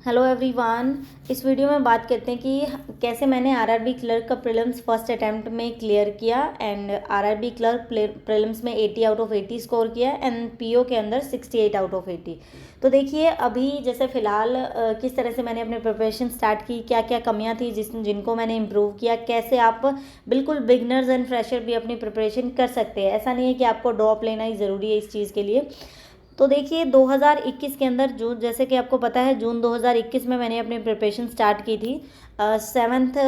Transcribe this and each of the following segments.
Hello everyone. इस video में बात करते हैं कि कैसे मैंने आरआरबी क्लर्क का प्रीलिम्स फर्स्ट अटैम्प्ट में क्लियर किया एंड आरआरबी क्लर्क प्रीलिम्स में 80 आउट ऑफ 80 स्कोर किया एंड पीओ के अंदर 68 आउट ऑफ 80। तो देखिए अभी जैसे फ़िलहाल किस तरह से मैंने अपनी प्रिपरेशन स्टार्ट की, क्या क्या कमियां थी जिनको मैंने इम्प्रूव किया, कैसे आप बिल्कुल बिगनर्स एंड फ्रेशर भी अपनी प्रिपरेशन कर सकते हैं। ऐसा नहीं है कि आपको ड्रॉप लेना ही ज़रूरी है इस चीज़ के लिए। तो देखिए 2021 के अंदर जून, जैसे कि आपको पता है जून 2021 में मैंने अपनी प्रिपरेशन स्टार्ट की थी। 7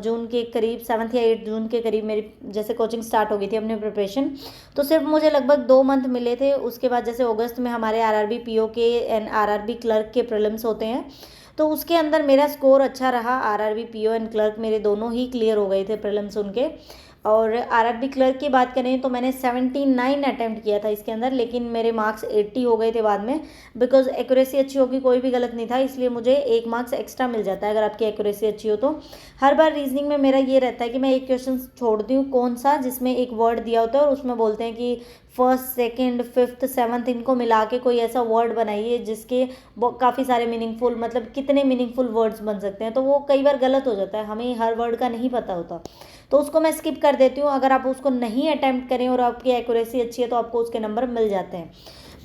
जून के करीब, 7 या 8 जून के करीब मेरी जैसे कोचिंग स्टार्ट हो गई थी अपनी प्रिपरेशन। तो सिर्फ मुझे लगभग 2 मंथ मिले थे। उसके बाद जैसे अगस्त में हमारे आरआरबी पीओ के एंड आरआरबी क्लर्क के प्रीलिम्स होते हैं, तो उसके अंदर मेरा स्कोर अच्छा रहा। आरआरबी पीओ एंड क्लर्क मेरे दोनों ही क्लियर हो गए थे प्रीलिम्स उनके। और आरआरबी क्लर्क की बात करें तो मैंने 79 अटैम्प्ट किया था इसके अंदर, लेकिन मेरे मार्क्स 80 हो गए थे बाद में। बिकॉज एक्यूरेसी अच्छी होगी, कोई भी गलत नहीं था, इसलिए मुझे 1 मार्क्स एक्स्ट्रा मिल जाता है अगर आपकी एक्यूरेसी अच्छी हो तो। हर बार रीजनिंग में मेरा ये रहता है कि मैं एक क्वेश्चन छोड़ती हूँ कौन सा जिसमें एक वर्ड दिया होता है और उसमें बोलते हैं कि फर्स्ट, सेकंड, फिफ्थ, सेवन्थ इनको मिला के कोई ऐसा वर्ड बनाइए जिसके काफ़ी सारे मीनिंगफुल, मतलब कितने मीनिंगफुल वर्ड्स बन सकते हैं। तो वो कई बार गलत हो जाता है, हमें हर वर्ड का नहीं पता होता, तो उसको मैं स्किप कर देती हूँ। अगर आप उसको नहीं अटैम्प्ट करें और आपकी एक्यूरेसी अच्छी है तो आपको उसके नंबर मिल जाते हैं।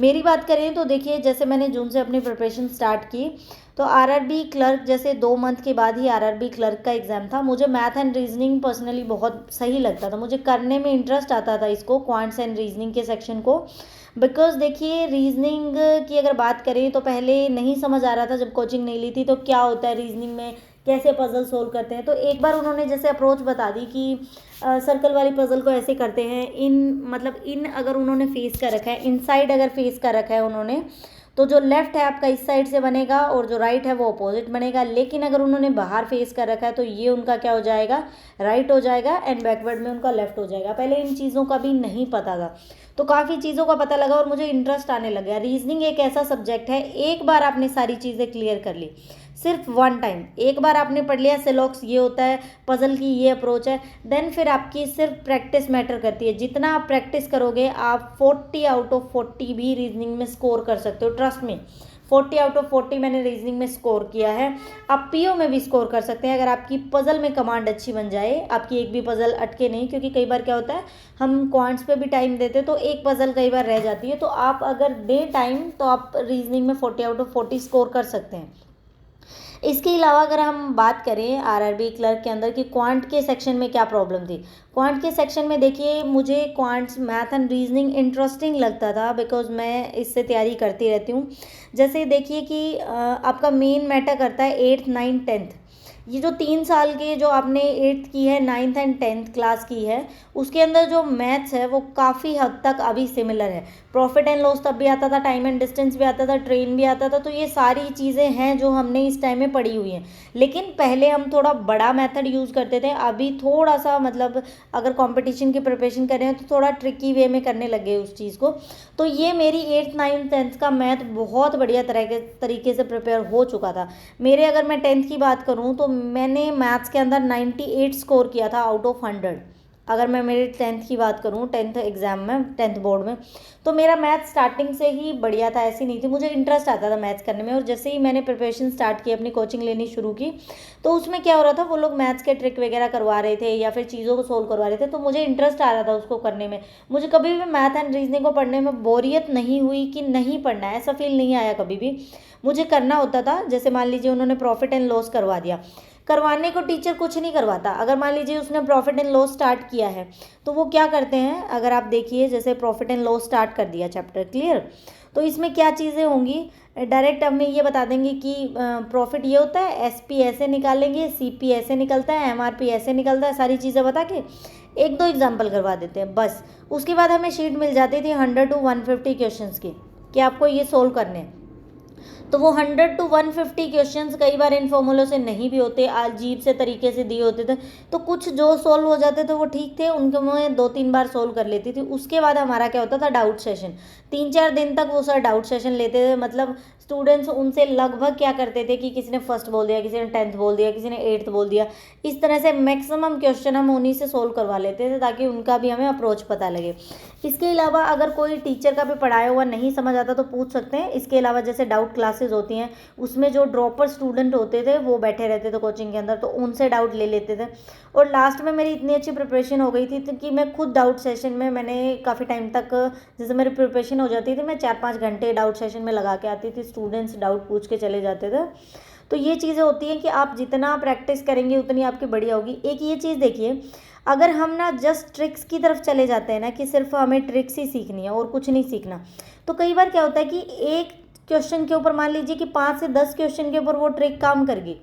मेरी बात करें तो देखिए जैसे मैंने जून से अपनी प्रिपरेशन स्टार्ट की, तो आरआरबी क्लर्क जैसे 2 मंथ के बाद ही आरआरबी क्लर्क का एग्ज़ाम था। मुझे मैथ एंड रीजनिंग पर्सनली बहुत सही लगता था, मुझे करने में इंटरेस्ट आता था इसको, क्वांट्स एंड रीजनिंग के सेक्शन को। बिकॉज देखिए रीजनिंग की अगर बात करें तो पहले नहीं समझ आ रहा था जब कोचिंग नहीं ली थी, तो क्या होता है रीजनिंग में, कैसे पजल सोल्व करते हैं। तो एक बार उन्होंने जैसे अप्रोच बता दी कि सर्कल वाली पजल को ऐसे करते हैं, इन मतलब इन अगर उन्होंने फेस कर रखा है, इन साइड अगर फेस कर रखा है उन्होंने, तो जो लेफ्ट है आपका इस साइड से बनेगा और जो राइट है वो अपोजिट बनेगा। लेकिन अगर उन्होंने बाहर फेस कर रखा है तो ये उनका क्या हो जाएगा, राइट हो जाएगा एंड बैकवर्ड में उनका लेफ्ट हो जाएगा। पहले इन चीज़ों का भी नहीं पता था, तो काफ़ी चीज़ों का पता लगा और मुझे इंटरेस्ट आने लग गया। रीजनिंग एक ऐसा सब्जेक्ट है, एक बार आपने सारी चीज़ें क्लियर कर ली, सिर्फ वन टाइम एक बार आपने पढ़ लिया सेलॉक्स ये होता है, पजल की ये अप्रोच है, देन फिर आपकी सिर्फ प्रैक्टिस मैटर करती है। जितना आप प्रैक्टिस करोगे आप 40 आउट ऑफ 40 भी रीजनिंग में स्कोर कर सकते हो। ट्रस्ट में 40 आउट ऑफ 40 मैंने रीजनिंग में स्कोर किया है। आप पीओ में भी स्कोर कर सकते हैं अगर आपकी पजल में कमांड अच्छी बन जाए, आपकी एक भी पजल अटके नहीं। क्योंकि कई बार क्या होता है हम क्वांट्स पे भी टाइम देते तो एक पजल कई बार रह जाती है, तो आप अगर दे टाइम तो आप रीजनिंग में 40 आउट ऑफ 40 स्कोर कर सकते हैं। इसके अलावा अगर हम बात करें आरआरबी क्लर्क के अंदर कि क्वांट के सेक्शन में क्या प्रॉब्लम थी, क्वांट के सेक्शन में देखिए मुझे quants, math and reasoning interesting लगता था बिकॉज मैं इससे तैयारी करती रहती हूँ। जैसे देखिए कि आपका मेन मैटर करता है 8th 9th 10th। ये जो 3 साल के जो आपने 8th की है, 9th एंड 10th क्लास की है, उसके अंदर जो मैथ्स है वो काफ़ी हद तक अभी सिमिलर है। प्रॉफिट एंड लॉस तब भी आता था, टाइम एंड डिस्टेंस भी आता था, ट्रेन भी आता था, तो ये सारी चीज़ें हैं जो हमने इस टाइम में पढ़ी हुई हैं। लेकिन पहले हम थोड़ा बड़ा मेथड यूज़ करते थे, अभी थोड़ा सा मतलब अगर कंपटीशन की प्रिपरेशन कर रहे हैं तो थोड़ा ट्रिकी वे में करने लगे उस चीज़ को। तो ये मेरी 8th 9th 10th का मैथ बहुत बढ़िया तरीके से प्रिपेयर हो चुका था। मेरे अगर मैं 10th की बात करूँ तो मैंने मैथ्स के अंदर 98 स्कोर किया था आउट ऑफ 100। अगर मैं मेरे 10th की बात करूँ, 10th एग्ज़ाम में, 10th बोर्ड में, तो मेरा मैथ स्टार्टिंग से ही बढ़िया था, ऐसी नहीं थी, मुझे इंटरेस्ट आता था मैथ्स करने में। और जैसे ही मैंने प्रिपरेशन स्टार्ट की, अपनी कोचिंग लेनी शुरू की, तो उसमें क्या हो रहा था, वो लोग मैथ्स के ट्रिक वगैरह करवा रहे थे या फिर चीज़ों को सोल्व करवा रहे थे, तो मुझे इंटरेस्ट आ रहा था उसको करने में। मुझे कभी भी मैथ एंड रीजनिंग को पढ़ने में बोरियत नहीं हुई कि नहीं पढ़ना है, ऐसा फील नहीं आया कभी भी। मुझे करना होता था। जैसे मान लीजिए उन्होंने प्रॉफिट एंड लॉस करवा दिया, करवाने को टीचर कुछ नहीं करवाता। अगर मान लीजिए उसने प्रॉफिट एंड लॉस स्टार्ट किया है तो वो क्या करते हैं, अगर आप देखिए जैसे प्रॉफिट एंड लॉस स्टार्ट कर दिया चैप्टर, क्लियर, तो इसमें क्या चीज़ें होंगी, डायरेक्ट हमें ये बता देंगे कि प्रॉफिट ये होता है, एसपी ऐसे निकालेंगे, सीपी ऐसे निकलता है, एमआरपी ऐसे निकलता है, सारी चीज़ें बता के 1-2 एग्जाम्पल करवा देते हैं बस। उसके बाद हमें शीट मिल जाती थी 100 to 150 क्वेश्चन की कि आपको ये सोल्व करने हैं। तो वो 100 to 150 क्वेश्चंस कई बार इन फॉर्मूलों से नहीं भी होते, अजीब से तरीके से दिए होते थे, तो कुछ जो सोल्व हो जाते थे वो ठीक थे, उनको मैं 2-3 बार सोल्व कर लेती थी। उसके बाद हमारा क्या होता था, डाउट सेशन। 3-4 दिन तक वो सर डाउट सेशन लेते थे, मतलब स्टूडेंट्स उनसे लगभग क्या करते थे कि किसी ने फर्स्ट बोल दिया, किसी ने 10th बोल दिया, किसी ने 8th बोल दिया, इस तरह से मैक्सिमम क्वेश्चन हम उन्हीं से सोल्व करवा लेते थे ताकि उनका भी हमें अप्रोच पता लगे। इसके अलावा अगर कोई टीचर का भी पढ़ाया हुआ नहीं समझ आता तो पूछ सकते हैं। इसके अलावा जैसे डाउट क्लासेस होती हैं, उसमें जो ड्रॉपर स्टूडेंट होते थे वो बैठे रहते थे कोचिंग के अंदर, तो उनसे डाउट ले लेते थे। और लास्ट में मेरी इतनी अच्छी प्रिपरेशन हो गई थी कि मैं खुद डाउट सेशन में मैंने काफ़ी टाइम तक, जैसे मेरी प्रिपरेशन हो जाती थी, मैं 4-5 घंटे डाउट सेशन में लगा के आती थी, स्टूडेंट्स डाउट पूछ के चले जाते थे। तो ये चीज़ें होती हैं कि आप जितना प्रैक्टिस करेंगे उतनी आपकी बढ़िया होगी। एक ये चीज़ देखिए, अगर हम ना जस्ट ट्रिक्स की तरफ चले जाते हैं ना कि सिर्फ हमें ट्रिक्स ही सीखनी है और कुछ नहीं सीखना, तो कई बार क्या होता है कि एक क्वेश्चन के ऊपर मान लीजिए कि 5 से 10 क्वेश्चन के ऊपर वो ट्रिक काम कर गई,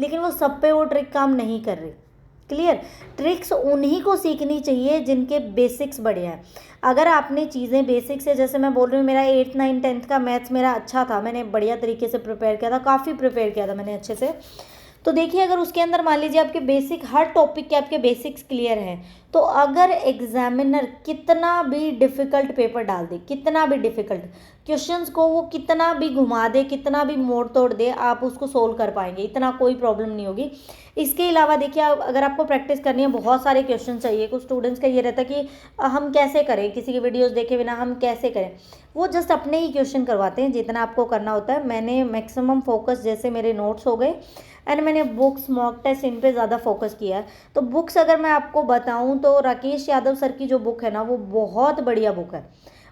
लेकिन वो सब पे वो ट्रिक काम नहीं कर रही। क्लियर? ट्रिक्स उन्हीं को सीखनी चाहिए जिनके बेसिक्स बढ़िया है। अगर आपने चीज़ें बेसिक्स से, जैसे मैं बोल रही हूँ, मेरा 8th 9th 10th का मैथ्स मेरा अच्छा था, मैंने बढ़िया तरीके से प्रिपेयर किया था, काफ़ी प्रिपेयर किया था मैंने अच्छे से। तो देखिए, अगर उसके अंदर मान लीजिए आपके बेसिक, हर टॉपिक के आपके बेसिक्स क्लियर हैं, तो अगर एग्जामिनर कितना भी डिफ़िकल्ट पेपर डाल दे, कितना भी डिफ़िकल्ट क्वेश्चंस को वो कितना भी घुमा दे, कितना भी मोड़ तोड़ दे, आप उसको सोल्व कर पाएंगे, इतना कोई प्रॉब्लम नहीं होगी। इसके अलावा देखिए, अगर आपको प्रैक्टिस करनी है, बहुत सारे क्वेश्चन चाहिए। कुछ स्टूडेंट्स का ये रहता है कि हम कैसे करें, किसी की वीडियोस देखे बिना हम कैसे करें। वो जस्ट अपने ही क्वेश्चन करवाते हैं जितना आपको करना होता है। मैंने मैक्सिमम फोकस, जैसे मेरे नोट्स हो गए एंड मैंने बुक्स, मॉक टेस्ट, इन पे ज़्यादा फोकस किया है। तो बुक्स अगर मैं आपको बताऊं तो राकेश यादव सर की जो बुक है ना, वो बहुत बढ़िया बुक है।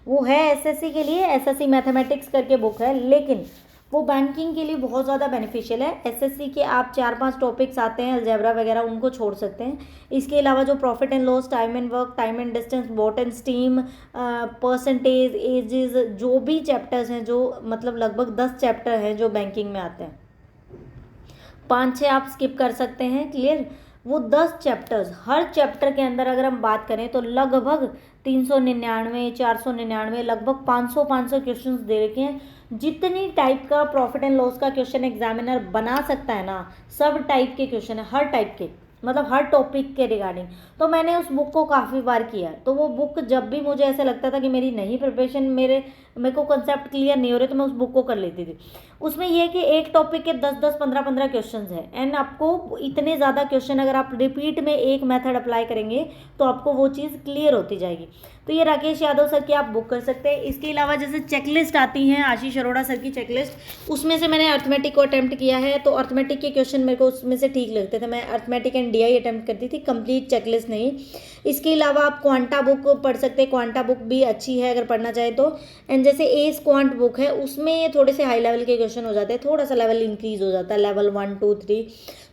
वो है एसएससी के लिए, एसएससी मैथमेटिक्स करके बुक है, लेकिन वो बैंकिंग के लिए बहुत ज़्यादा बेनिफिशियल है। एसएससी के आप 4-5 टॉपिक्स आते हैं अलजेब्रा वगैरह, उनको छोड़ सकते हैं। इसके अलावा जो profit and loss, time and work, time and distance, boat and stream, percentage, ages, जो भी चैप्टर्स हैं, जो मतलब लगभग 10 चैप्टर हैं जो बैंकिंग में आते हैं, 5-6 आप स्किप कर सकते हैं। क्लियर? वो 10 चैप्टर्स, हर चैप्टर के अंदर अगर हम बात करें तो लगभग 399, 499, लगभग 500 क्वेश्चंस दे रखे हैं। जितनी टाइप का प्रॉफिट एंड लॉस का क्वेश्चन एग्जामिनर बना सकता है ना, सब टाइप के क्वेश्चन है, हर टाइप के, मतलब हर टॉपिक के रिगार्डिंग। तो मैंने उस बुक को काफ़ी बार किया है। तो वो बुक, जब भी मुझे ऐसा लगता था कि मेरी नहीं प्रिपरेशन, मेरे को कंसेप्ट क्लियर नहीं हो रहे, तो मैं उस बुक को कर लेती थी। उसमें यह है कि एक टॉपिक के 10-10, 15-15 क्वेश्चंस हैं, एंड आपको इतने ज़्यादा क्वेश्चन अगर आप रिपीट में एक मेथड अप्लाई करेंगे तो आपको वो चीज़ क्लियर होती जाएगी। तो ये राकेश यादव सर की आप बुक कर सकते हैं। इसके अलावा जैसे चेकलिस्ट आती हैं, आशीष अरोड़ा सर की चेकलिस्ट, उसमें से मैंने अर्थमेटिक को अटैम्प्ट किया है। तो अर्थमेटिक के क्वेश्चन मेरे को उसमें से ठीक लगते थे, मैं अर्थमेटिक एंड डीआई अटैम्प्ट करती थी, कंप्लीट चेकलिस्ट नहीं। इसके अलावा आप क्वांटा बुक पढ़ सकते हैं, क्वांटा बुक भी अच्छी है अगर पढ़ना चाहे तो। एंड जैसे एस क्वांट बुक है, उसमें थोड़े से हाई लेवल के क्वेश्चन हो जाते हैं, थोड़ा सा लेवल इंक्रीज हो जाता है, लेवल 1, 2, 3।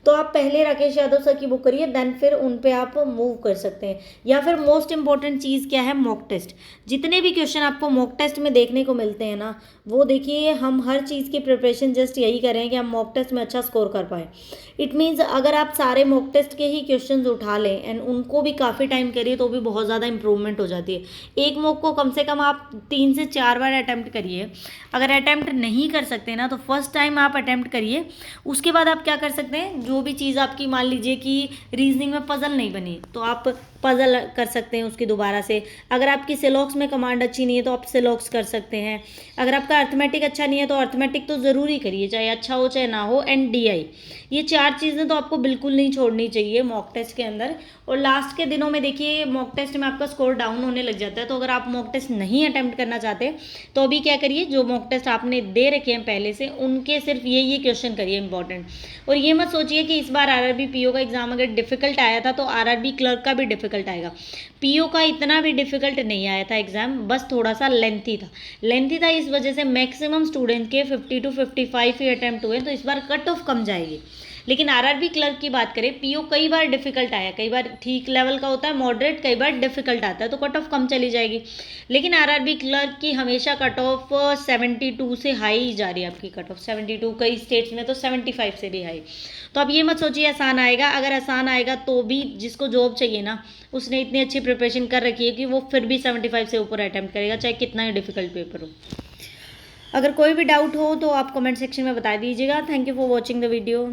तो आप पहले राकेश यादव सर की बुक करिए, देन फिर उन पे आप मूव कर सकते हैं। या फिर मोस्ट इंपॉर्टेंट चीज़ क्या है, मॉक टेस्ट। जितने भी क्वेश्चन आपको मॉक टेस्ट में देखने को मिलते हैं ना, वो देखिए, हम हर चीज़ की प्रिपरेशन जस्ट यही करें कि हम मॉक टेस्ट में अच्छा स्कोर कर पाएँ। इट मीन्स अगर आप सारे मॉक टेस्ट के ही क्वेश्चन उठा लें एंड उनको भी काफ़ी टाइम करिए तो भी बहुत ज़्यादा इंप्रूवमेंट हो जाती है। एक मॉक को कम से कम आप 3 से 4 बार अटैम्प्ट करिए। अगर अटैम्प्ट नहीं कर सकते ना, तो फर्स्ट टाइम आप अटैम्प्ट करिए। उसके बाद आप क्या कर सकते हैं, जो भी चीज़ आपकी, मान लीजिए कि रीजनिंग में पजल नहीं बनी, तो आप पजल कर सकते हैं उसकी दोबारा से। अगर आपकी सिलॉक्स में कमांड अच्छी नहीं है तो आप सिलॉक्स कर सकते हैं। अगर आपका अर्थमेटिक अच्छा नहीं है तो अर्थमेटिक तो ज़रूरी करिए, चाहे अच्छा हो चाहे ना हो। एंड डीआई, ये 4 चीज़ें तो आपको बिल्कुल नहीं छोड़नी चाहिए मॉक टेस्ट के अंदर। और लास्ट के दिनों में देखिए, मॉक टेस्ट में आपका स्कोर डाउन होने लग जाता है। तो अगर आप मॉक टेस्ट नहीं अटैम्प्ट करना चाहते तो अभी क्या करिए, जो मॉक टेस्ट आपने दे रखे हैं पहले से, उनके सिर्फ ये क्वेश्चन करिए इंपॉर्टेंट। और ये मत सोचिए कि इस बार आरआरबी पीओ का एग्जाम अगर डिफिकल्ट आया था तो आरआरबी क्लर्क का भी डिफिकल्ट आएगा। पीओ का इतना भी डिफिकल्ट नहीं आया था एग्जाम, बस थोड़ा सा लेंथी था। इस वजह से मैक्सिमम स्टूडेंट के 50 to 55 ही अटैम्प्ट हुए, तो इस बार कट ऑफ कम जाएगी। लेकिन आरआरबी क्लर्क की बात करें, पीओ कई बार डिफिकल्ट आया, कई बार ठीक लेवल का होता है, मॉडरेट, कई बार डिफिकल्ट आता है, तो कट ऑफ कम चली जाएगी। लेकिन आरआरबी क्लर्क की हमेशा कट ऑफ 72 से हाई जा रही है। आपकी कट ऑफ 72, कई स्टेट्स में तो 75 से भी हाई। तो आप ये मत सोचिए आसान आएगा। अगर आसान आएगा तो भी जिसको जॉब चाहिए ना, उसने इतनी अच्छी प्रिपरेशन कर रखी है कि वो फिर भी 75 से ऊपर अटैम्प्ट करेगा, चाहे कितना ही डिफिकल्ट पेपर हो। अगर कोई भी डाउट हो तो आप कमेंट सेक्शन में बता दीजिएगा। Thank you for watching the video.